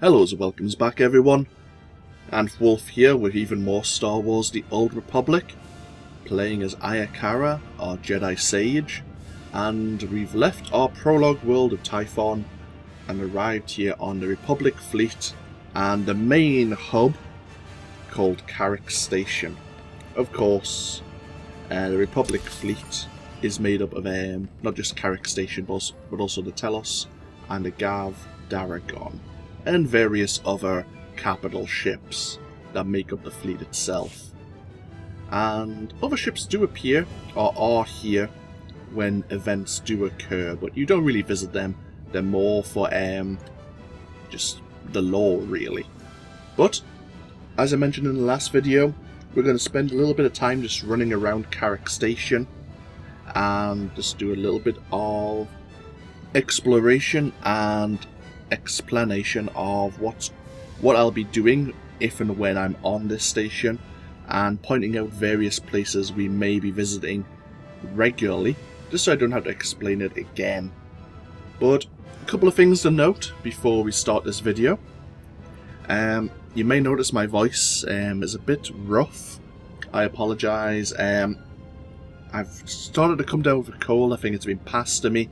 Hello and welcomes back everyone, AnthWolf here with even more Star Wars The Old Republic, playing as Aya Kara, our Jedi Sage, and we've left our prologue world of Typhon and arrived here on the Republic fleet and the main hub called Carrick Station. Of course, the Republic fleet is made up of not just Carrick Station but also the Telos and the Gav Daragon, and various other capital ships that make up the fleet itself. And other ships do appear, or are here, when events do occur, but you don't really visit them. They're more for just the lore, really. But, as I mentioned in the last video, we're going to spend a little bit of time just running around Carrick Station and just do a little bit of exploration and explanation of what I'll be doing if and when I'm on this station, and pointing out various places we may be visiting regularly, just so I don't have to explain it again. But a couple of things to note before we start this video. You may notice my voice is a bit rough. I apologise. I've started to come down with a cold. I think it's been passed to me,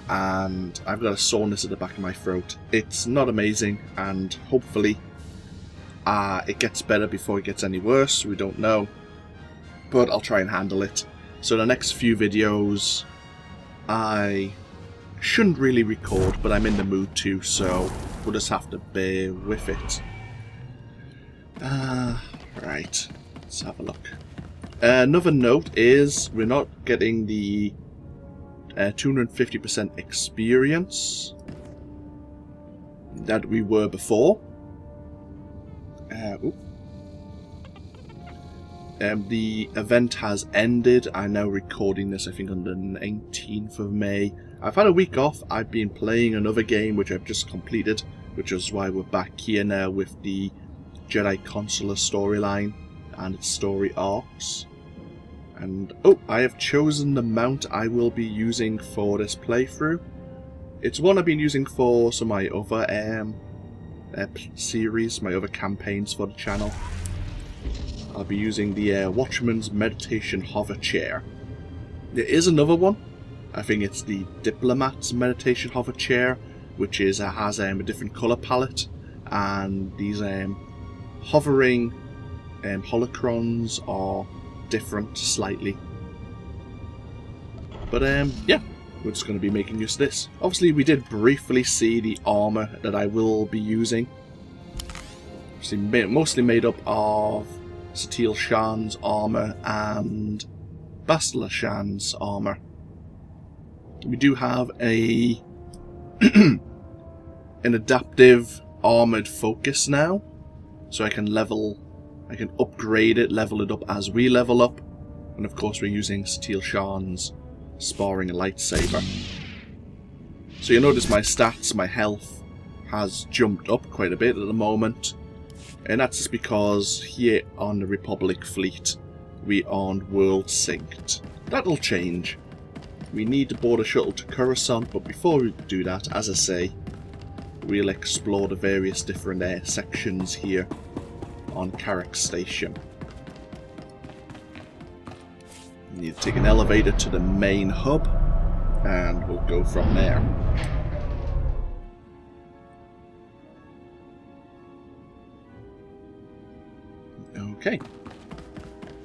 and I've got a soreness at the back of my throat. It's not amazing, and hopefully it gets better before it gets any worse. We don't know, but I'll try and handle it. So the next few videos I shouldn't really record, but I'm in the mood to, so we'll just have to bear with it. Right, let's have a look. Another note is we're not getting the 250% experience that we were before. The event has ended. I'm now recording this, I think, on the 19th of May. I've had a week off. I've been playing another game which I've just completed, which is why we're back here now with the Jedi Consular storyline and its story arcs. And I have chosen the mount I will be using for this playthrough. It's one I've been using for some of my other series, my other campaigns for the channel. I'll be using the Watchman's Meditation Hover Chair. There is another one. I think it's the Diplomat's Meditation Hover Chair, which is has a different colour palette, and these hovering holocrons are different slightly. But yeah, we're just going to be making use of this. Obviously we did briefly see the armour that I will be using. Obviously mostly made up of Satele Shan's armour and Bastila Shan's armour. We do have an adaptive armoured focus now, so I can upgrade it, level it up as we level up, and of course we're using Satele Shan's sparring lightsaber. So you notice my stats, my health has jumped up quite a bit at the moment, and that's just because here on the Republic fleet we aren't world synced. That'll change. We need to board a shuttle to Coruscant, but before we do that, as I say, we'll explore the various different sections here on Carrick Station. We need to take an elevator to the main hub, and we'll go from there. Okay.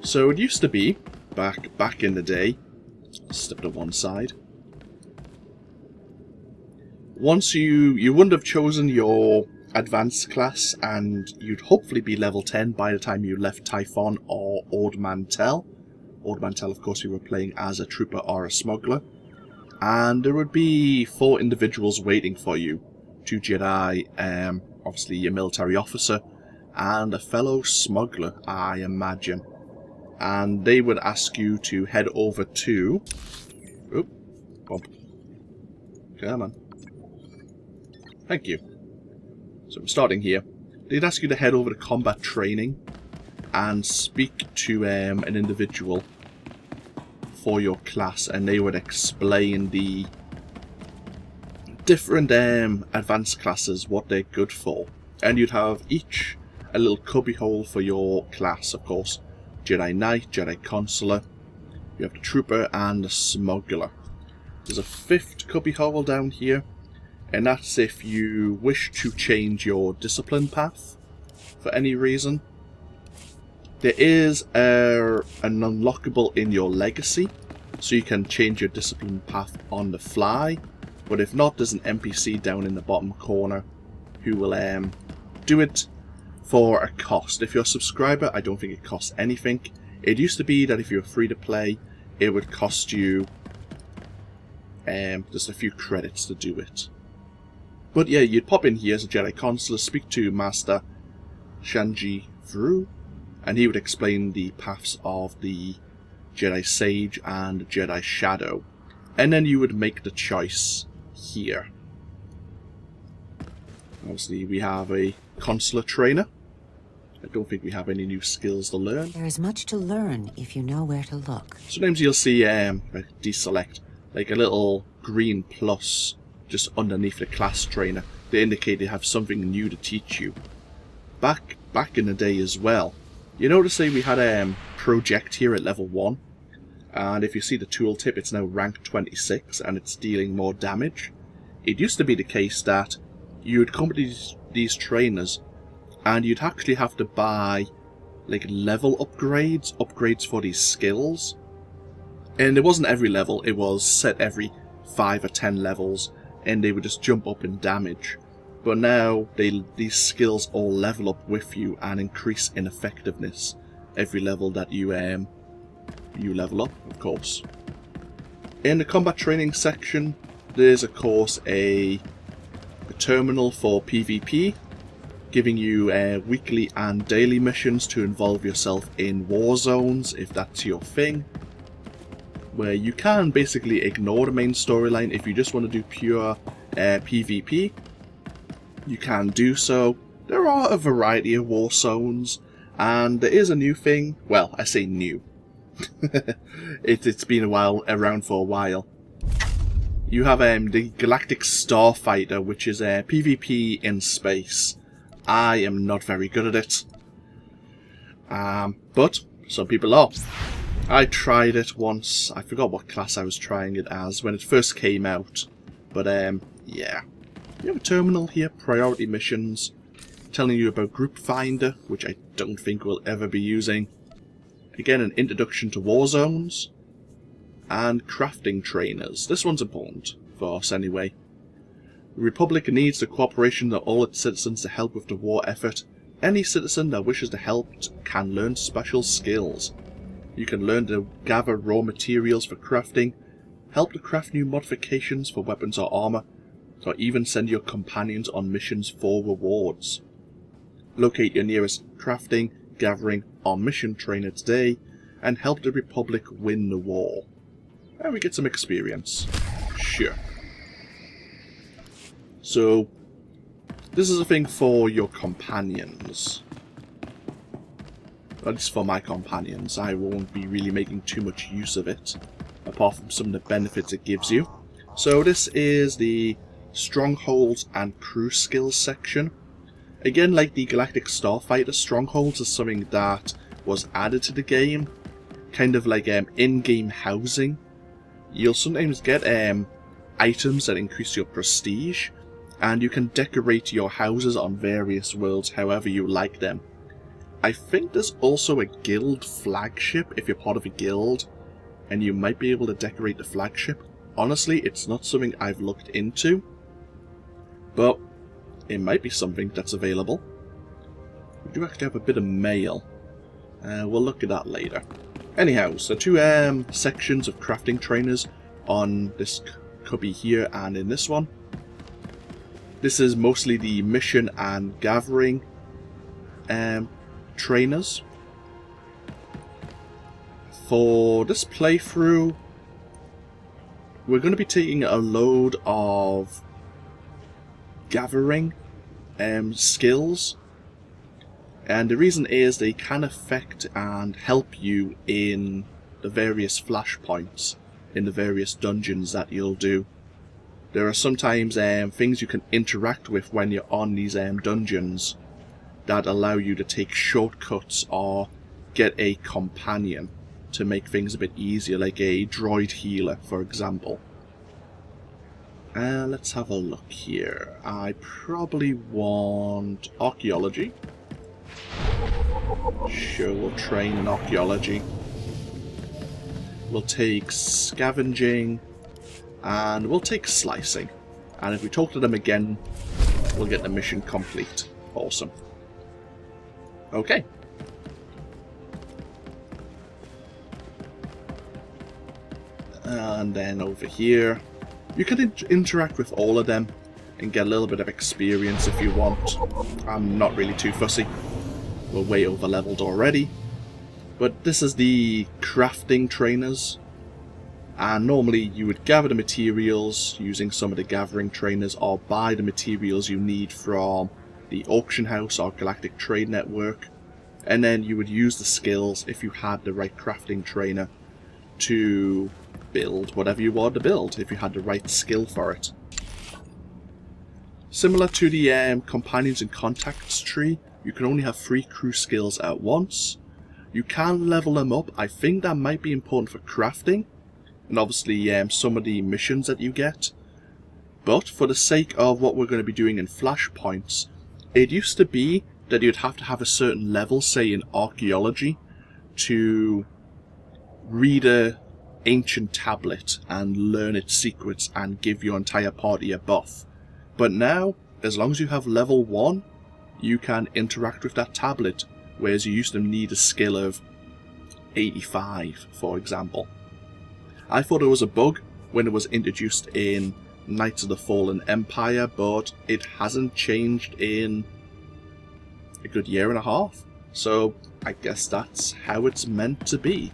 So it used to be, back in the day, step to one side. Once you wouldn't have chosen your advanced class, and you'd hopefully be level 10 by the time you left Typhon or Ord Mantell. Ord Mantell, of course, you were playing as a trooper or a smuggler. And there would be 4 individuals waiting for you. 2 Jedi, obviously your military officer, and a fellow smuggler, I imagine. And they would ask you to head over to... Oop, bump. Come on. Thank you. So I'm starting here. They'd ask you to head over to combat training and speak to an individual for your class, and they would explain the different advanced classes, what they're good for. And you'd have each a little cubbyhole for your class, of course. Jedi Knight, Jedi Consular, you have the Trooper and the Smuggler. There's a 5th cubbyhole down here, and that's if you wish to change your discipline path for any reason. There is an unlockable in your legacy, so you can change your discipline path on the fly, but if not, there's an NPC down in the bottom corner who will do it for a cost. If you're a subscriber, I don't think it costs anything. It used to be that if you were free to play, it would cost you just a few credits to do it. But yeah, you'd pop in here as a Jedi Consular, speak to Master Shanji Vru, and he would explain the paths of the Jedi Sage and Jedi Shadow. And then you would make the choice here. Obviously, we have a Consular Trainer. I don't think we have any new skills to learn. There is much to learn if you know where to look. Sometimes you'll see deselect, like a little green plus just underneath the class trainer. They indicate they have something new to teach you. Back in the day as well, you notice we had a project here at level 1, and if you see the tooltip, it's now rank 26 and it's dealing more damage. It used to be the case that you'd come to these trainers and you'd actually have to buy like level upgrades for these skills. And it wasn't every level, it was set every 5 or 10 levels, and they would just jump up in damage. But now these skills all level up with you and increase in effectiveness every level that you level up, of course. In the combat training section, there's of course a terminal for PvP, giving you weekly and daily missions to involve yourself in war zones if that's your thing, where you can basically ignore the main storyline. If you just want to do pure PvP, you can do so. There are a variety of war zones, and there is a new thing. Well, I say new. It's been around for a while. You have the Galactic Starfighter, which is a PvP in space. I am not very good at it, but some people are. I tried it once. I forgot what class I was trying it as when it first came out, but yeah. You have a terminal here, priority missions, telling you about Group Finder, which I don't think we'll ever be using. Again, an introduction to war zones, and crafting trainers. This one's important for us anyway. The Republic needs the cooperation of all its citizens to help with the war effort. Any citizen that wishes to help can learn special skills. You can learn to gather raw materials for crafting, help to craft new modifications for weapons or armor, or even send your companions on missions for rewards. Locate your nearest crafting, gathering, or mission trainer today, and help the Republic win the war. And we get some experience. Sure. So, this is a thing for your companions. At least for my companions. I won't be really making too much use of it, apart from some of the benefits it gives you. So this is the Strongholds and Crew Skills section. Again, like the Galactic Starfighter, Strongholds is something that was added to the game, kind of like in-game housing. You'll sometimes get items that increase your prestige, and you can decorate your houses on various worlds however you like them. I think there's also a guild flagship if you're part of a guild, and you might be able to decorate the flagship. Honestly, it's not something I've looked into, but it might be something that's available. We do actually have a bit of mail. We'll look at that later. Anyhow, so two sections of crafting trainers on this cubby here and in this one. This is mostly the mission and gathering trainers. For this playthrough, we're going to be taking a load of gathering skills, and the reason is they can affect and help you in the various flashpoints in the various dungeons that you'll do. there are sometimes things you can interact with when you're on these dungeons that allow you to take shortcuts or get a companion to make things a bit easier, like a droid healer, for example. Let's have a look here. I probably want archaeology. Sure, we'll train in archaeology. We'll take scavenging, and we'll take slicing. And if we talk to them again, we'll get the mission complete. Awesome. Okay. And then over here, you can interact with all of them and get a little bit of experience if you want. I'm not really too fussy. We're way over leveled already. But this is the crafting trainers. And normally you would gather the materials using some of the gathering trainers, or buy the materials you need from the auction house or galactic trade network. And then you would use the skills, if you had the right crafting trainer, to build whatever you wanted to build, if you had the right skill for it. Similar to the companions and contacts tree, you can only have 3 crew skills at once. You can level them up. I think that might be important for crafting, and obviously some of the missions that you get. But for the sake of what we're going to be doing in flashpoints, it used to be that you'd have to have a certain level, say in archaeology, to read a ancient tablet and learn its secrets and give your entire party a buff. But now, as long as you have level 1, you can interact with that tablet, whereas you used to need a skill of 85, for example. I thought it was a bug when it was introduced in Knights of the Fallen Empire, but it hasn't changed in a good year and a half, so I guess that's how it's meant to be.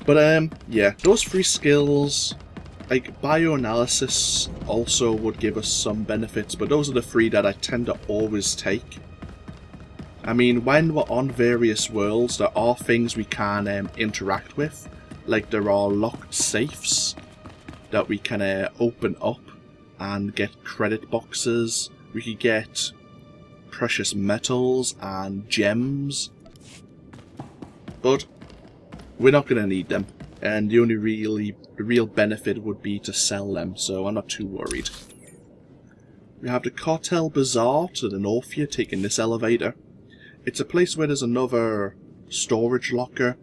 But yeah, those 3 skills, like bioanalysis also would give us some benefits, but those are the 3 that I tend to always take. I mean, when we're on various worlds, there are things we can interact with, like there are locked safes that we can open up and get credit boxes. We could get precious metals and gems, but we're not going to need them, and the real benefit would be to sell them, so I'm not too worried. We have the Cartel Bazaar to the north here, taking this elevator. It's a place where there's another storage locker.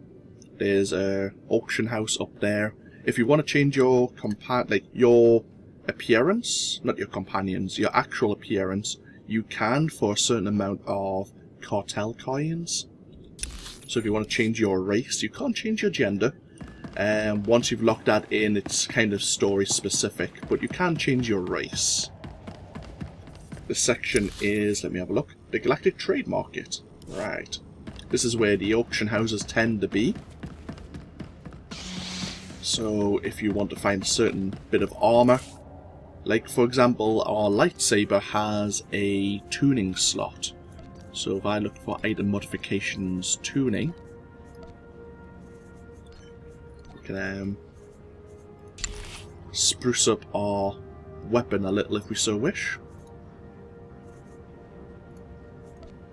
There's a auction house up there. If you want to change your your appearance, not your companions, your actual appearance, you can for a certain amount of cartel coins. So if you want to change your race, you can't change your gender. Once you've locked that in, it's kind of story specific, but you can change your race. This section is, let me have a look, the Galactic Trade Market. Right. This is where the auction houses tend to be. So if you want to find a certain bit of armor, like for example our lightsaber has a tuning slot. So if I look for item modifications tuning, we can spruce up our weapon a little if we so wish.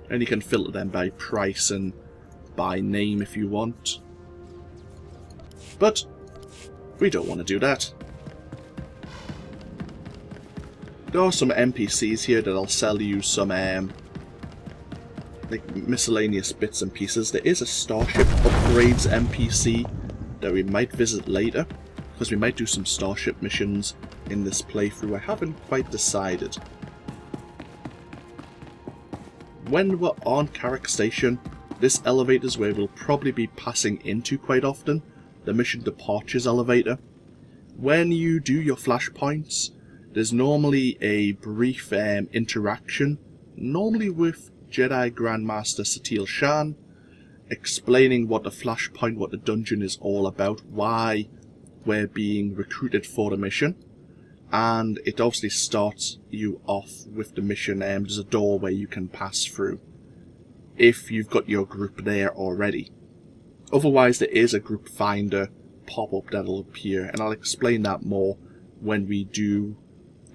And you can filter them by price and by name if you want. But we don't want to do that. There are some NPCs here that'll sell you some like miscellaneous bits and pieces. There is a Starship Upgrades NPC that we might visit later, because we might do some Starship missions in this playthrough. I haven't quite decided. When we're on Carrick Station, this elevator is where we'll probably be passing into quite often, the Mission Departures elevator. When you do your flashpoints, there's normally a brief interaction, normally with Jedi Grandmaster Satele Shan, explaining what the flashpoint, what the dungeon is all about, why we're being recruited for the mission. And it obviously starts you off with the mission. There's a door where you can pass through if you've got your group there already. Otherwise there is a group finder pop-up that'll appear, and I'll explain that more when we do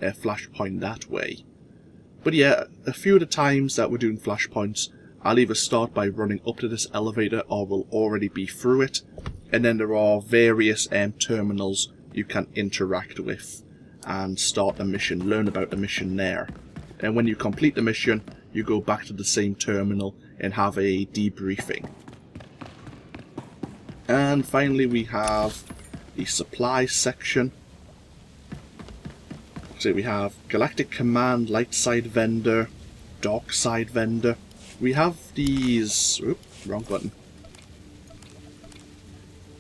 a flashpoint that way. But yeah, a few of the times that we're doing flashpoints, I'll either start by running up to this elevator or we'll already be through it. And then there are various terminals you can interact with and start the mission, learn about the mission there. And when you complete the mission, you go back to the same terminal and have a debriefing. And finally we have the supply section. So we have Galactic Command, Light Side Vendor, Dark Side Vendor. We have these... Oops, wrong button.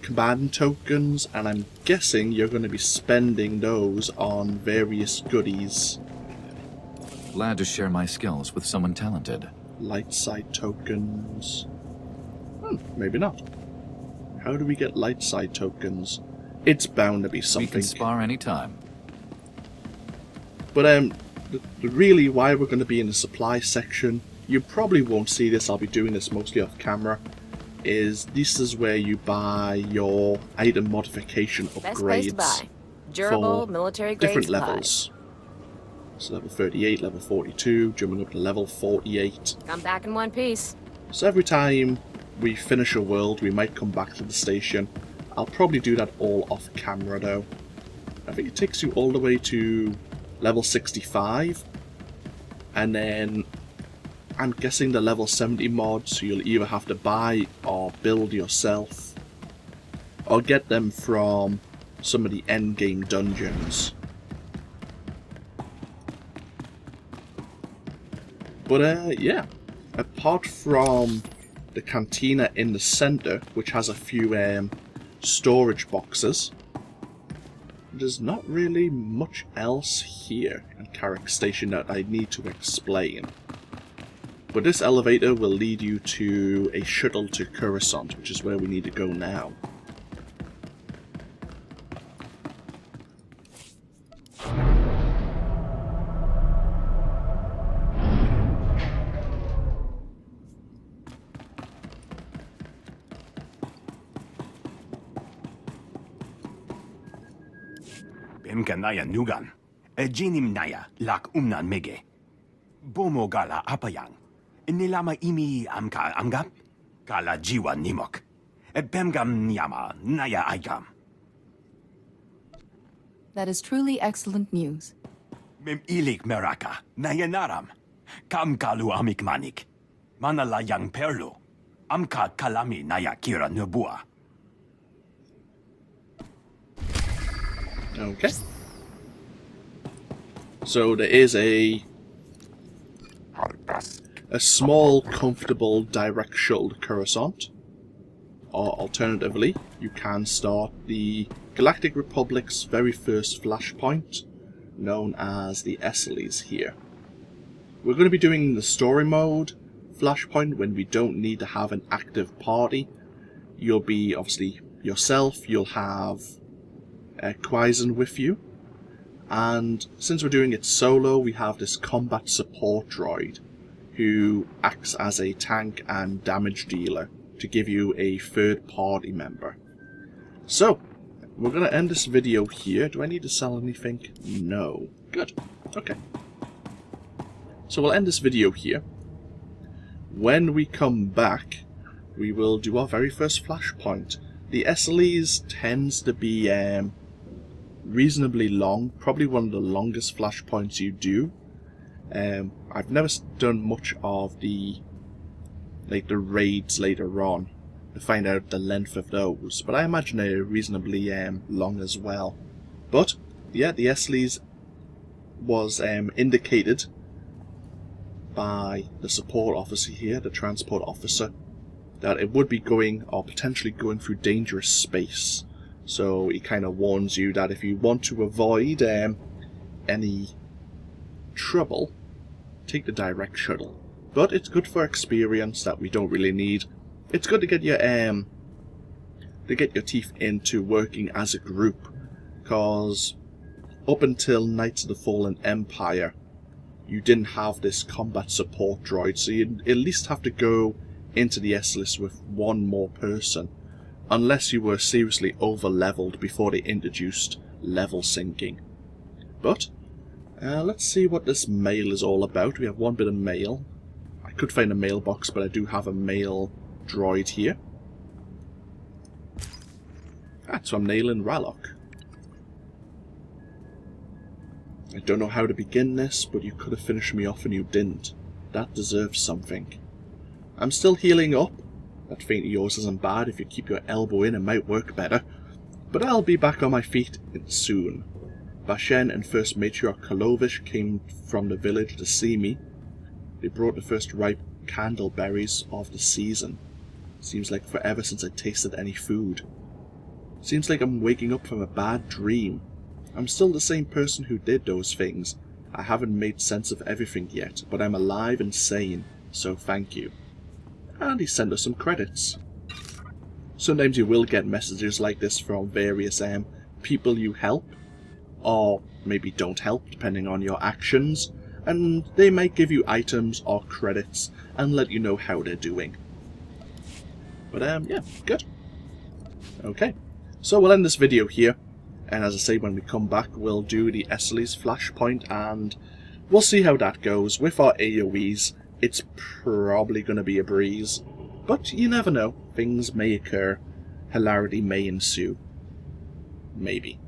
Command tokens, and I'm guessing you're going to be spending those on various goodies. Glad to share my skills with someone talented. Light side tokens. Maybe not. How do we get light side tokens? It's bound to be something. We can spar anytime. But really why we're going to be in the supply section, you probably won't see this, I'll be doing this mostly off camera, is this is where you buy your item modification upgrades. Best place to buy. Durable, military grade different supplies. levels. So level 38, level 42, jumping up to level 48. Come back in one piece. So every time we finish a world, we might come back to the station. I'll probably do that all off camera though. I think it takes you all the way to level 65. And then I'm guessing the level 70 mods you'll either have to buy or build yourself. Or get them from some of the endgame dungeons. But yeah, apart from the cantina in the center, which has a few storage boxes, there's not really much else here in Carrick Station that I need to explain. But this elevator will lead you to a shuttle to Coruscant, which is where we need to go now. Naya nugan, jinim naya lak umnan mege. Bomo gala apayang, nilama imi amka amgap, gala jiwa nimok. Bemgam nyama naya aikam. That is truly excellent news. Mem ilik meraka, naya naram, kam kalu amik manik. Manala yang perlu, amka kalami naya kira nubua. Okay. So there is a small, comfortable direct shuttle to Coruscant. Or alternatively, you can start the Galactic Republic's very first flashpoint, known as the SLEs here. We're going to be doing the story mode flashpoint when we don't need to have an active party. You'll be, obviously, yourself, you'll have Quaizen with you. And since we're doing it solo, we have this combat support droid who acts as a tank and damage dealer to give you a third party member. So, we're going to end this video here. Do I need to sell anything? No. Good. Okay. So we'll end this video here. When we come back, we will do our very first flashpoint. The SLEs tends to be reasonably long, probably one of the longest flashpoints you do. I've never done much of the raids later on to find out the length of those, but I imagine they're reasonably long as well. But yeah, the SLEs was indicated by the support officer here, the transport officer, that it would be going or potentially going through dangerous space. So he kind of warns you that if you want to avoid any trouble, take the direct shuttle. But it's good for experience that we don't really need. It's good to get your teeth into working as a group, because up until Knights of the Fallen Empire, you didn't have this combat support droid, so you'd at least have to go into the S-list with one more person. Unless you were seriously over-leveled before they introduced level syncing. But let's see what this mail is all about. We have one bit of mail. I could find a mailbox, but I do have a mail droid here. That's from Nayland Rallock. I don't know how to begin this, but you could have finished me off and you didn't. That deserves something. I'm still healing up. That feint of yours isn't bad. If you keep your elbow in, it might work better. But I'll be back on my feet soon. Bashen and First Matriarch Kalovish came from the village to see me. They brought the first ripe candleberries of the season. Seems like forever since I tasted any food. Seems like I'm waking up from a bad dream. I'm still the same person who did those things. I haven't made sense of everything yet, but I'm alive and sane, so thank you. And he sent us some credits. Sometimes you will get messages like this from various people you help, or maybe don't help depending on your actions, and they might give you items or credits and let you know how they're doing. But yeah, good. Okay, so we'll end this video here. And as I say, when we come back, we'll do the Esselly's flashpoint, and we'll see how that goes. With our AoEs, it's probably going to be a breeze. But you never know. Things may occur. Hilarity may ensue. Maybe.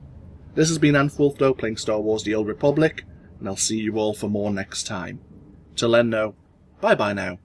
This has been AnthWolf, though, playing Star Wars The Old Republic, and I'll see you all for more next time. Till then, though, bye-bye now.